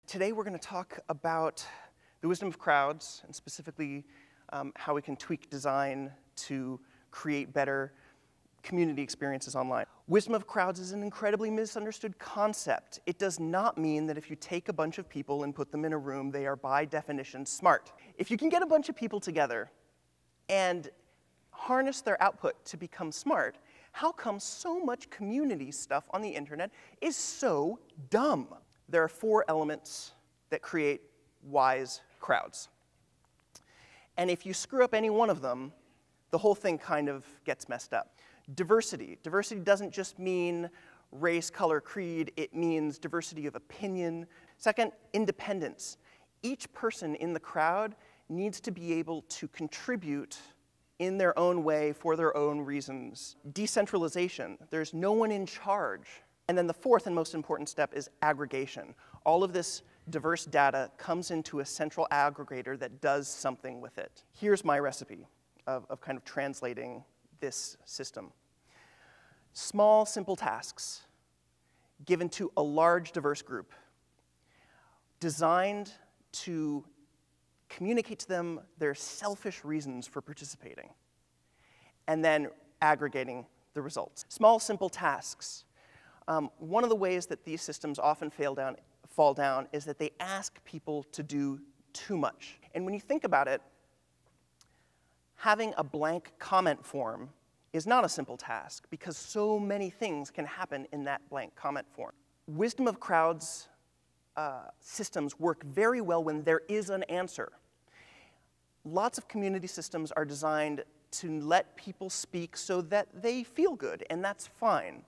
Today we're going to talk about the wisdom of crowds, and specifically how we can tweak design to create better community experiences online. Wisdom of crowds is an incredibly misunderstood concept. It does not mean that if you take a bunch of people and put them in a room, they are by definition smart. If you can get a bunch of people together and harness their output to become smart, how come so much community stuff on the internet is so dumb? There are 4 elements that create wise crowds. And if you screw up any one of them, the whole thing kind of gets messed up. Diversity. Diversity doesn't just mean race, color, creed. It means diversity of opinion. Second, independence. Each person in the crowd needs to be able to contribute in their own way for their own reasons. Decentralization. There's no one in charge. And then the 4th and most important step is aggregation. All of this diverse data comes into a central aggregator that does something with it. Here's my recipe of kind of translating this system. Small, simple tasks given to a large, diverse group, designed to communicate to them their selfish reasons for participating, and then aggregating the results. Small, simple tasks. One of the ways that these systems often fall down is that they ask people to do too much. And when you think about it, having a blank comment form is not a simple task because so many things can happen in that blank comment form. Wisdom of crowds systems work very well when there is an answer. Lots of community systems are designed to let people speak so that they feel good, and that's fine.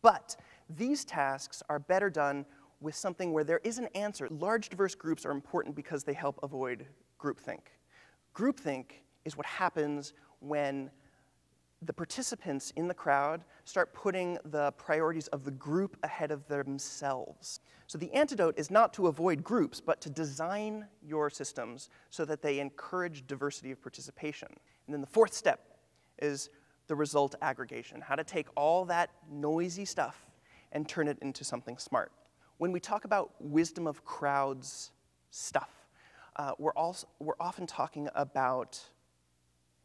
But these tasks are better done with something where there is an answer. Large, diverse groups are important because they help avoid groupthink. Groupthink is what happens when the participants in the crowd start putting the priorities of the group ahead of themselves. So the antidote is not to avoid groups, but to design your systems so that they encourage diversity of participation. And then the 4th step is the result aggregation, how to take all that noisy stuff and turn it into something smart. When we talk about wisdom of crowds stuff, we're often talking about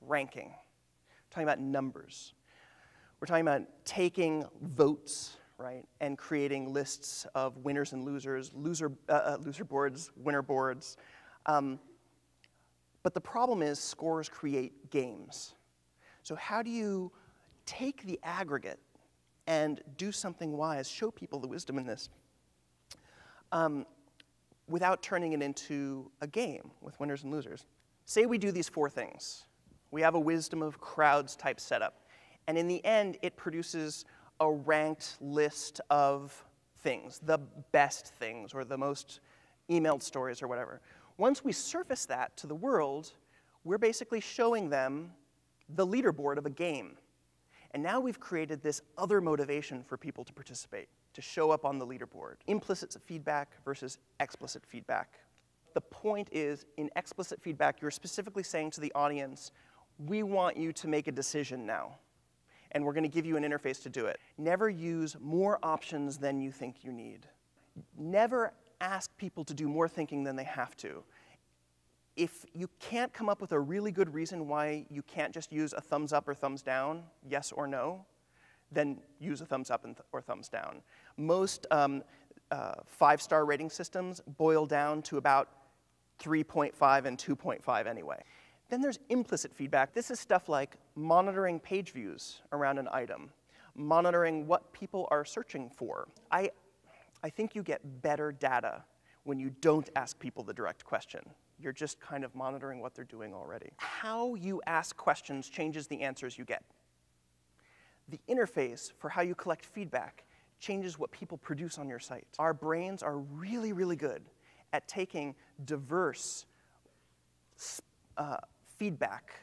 ranking, talking about numbers. We're talking about taking votes, right, and creating lists of winners and losers, loser boards, winner boards. But the problem is scores create games. So how do you take the aggregate and do something wise, show people the wisdom in this, without turning it into a game with winners and losers? Say we do these 4 things. We have a wisdom of crowds type setup. And in the end, it produces a ranked list of things, the best things, or the most emailed stories, or whatever. Once we surface that to the world, we're basically showing them the leaderboard of a game. And now we've created this other motivation for people to participate, to show up on the leaderboard. Implicit feedback versus explicit feedback. The point is, in explicit feedback, you're specifically saying to the audience, we want you to make a decision now, and we're going to give you an interface to do it. Never use more options than you think you need. Never ask people to do more thinking than they have to. If you can't come up with a really good reason why you can't just use a thumbs up or thumbs down, yes or no, then use a thumbs up or thumbs down. Most 5-star rating systems boil down to about 3.5 and 2.5 anyway. Then there's implicit feedback. This is stuff like monitoring page views around an item, monitoring what people are searching for. I think you get better data when you don't ask people the direct question. You're just kind of monitoring what they're doing already. How you ask questions changes the answers you get. The interface for how you collect feedback changes what people produce on your site. Our brains are really, really good at taking diverse feedback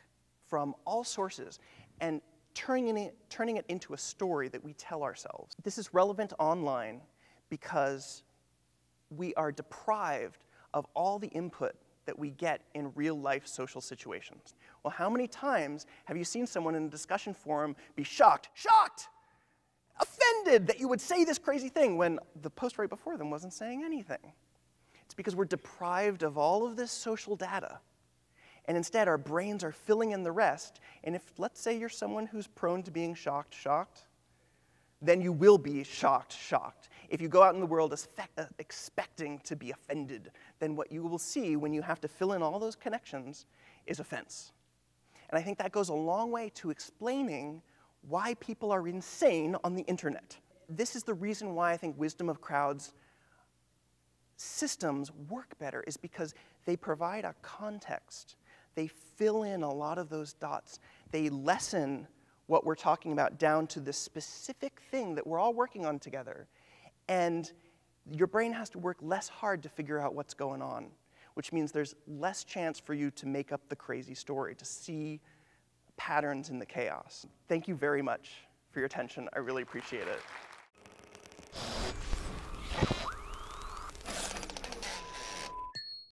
from all sources and turning it into a story that we tell ourselves. This is relevant online because we are deprived of all the input that we get in real-life social situations. Well, how many times have you seen someone in a discussion forum be shocked offended that you would say this crazy thing when the post right before them wasn't saying anything. It's because we're deprived of all of this social data. And instead, our brains are filling in the rest. And if, let's say, you're someone who's prone to being shocked, then you will be shocked. If you go out in the world expecting to be offended, then what you will see when you have to fill in all those connections is offense. And I think that goes a long way to explaining why people are insane on the internet. This is the reason why I think wisdom of crowds systems work better, is because they provide a context. They fill in a lot of those dots. They lessen what we're talking about down to the specific thing that we're all working on together. And your brain has to work less hard to figure out what's going on, which means there's less chance for you to make up the crazy story, to see patterns in the chaos. Thank you very much for your attention. I really appreciate it.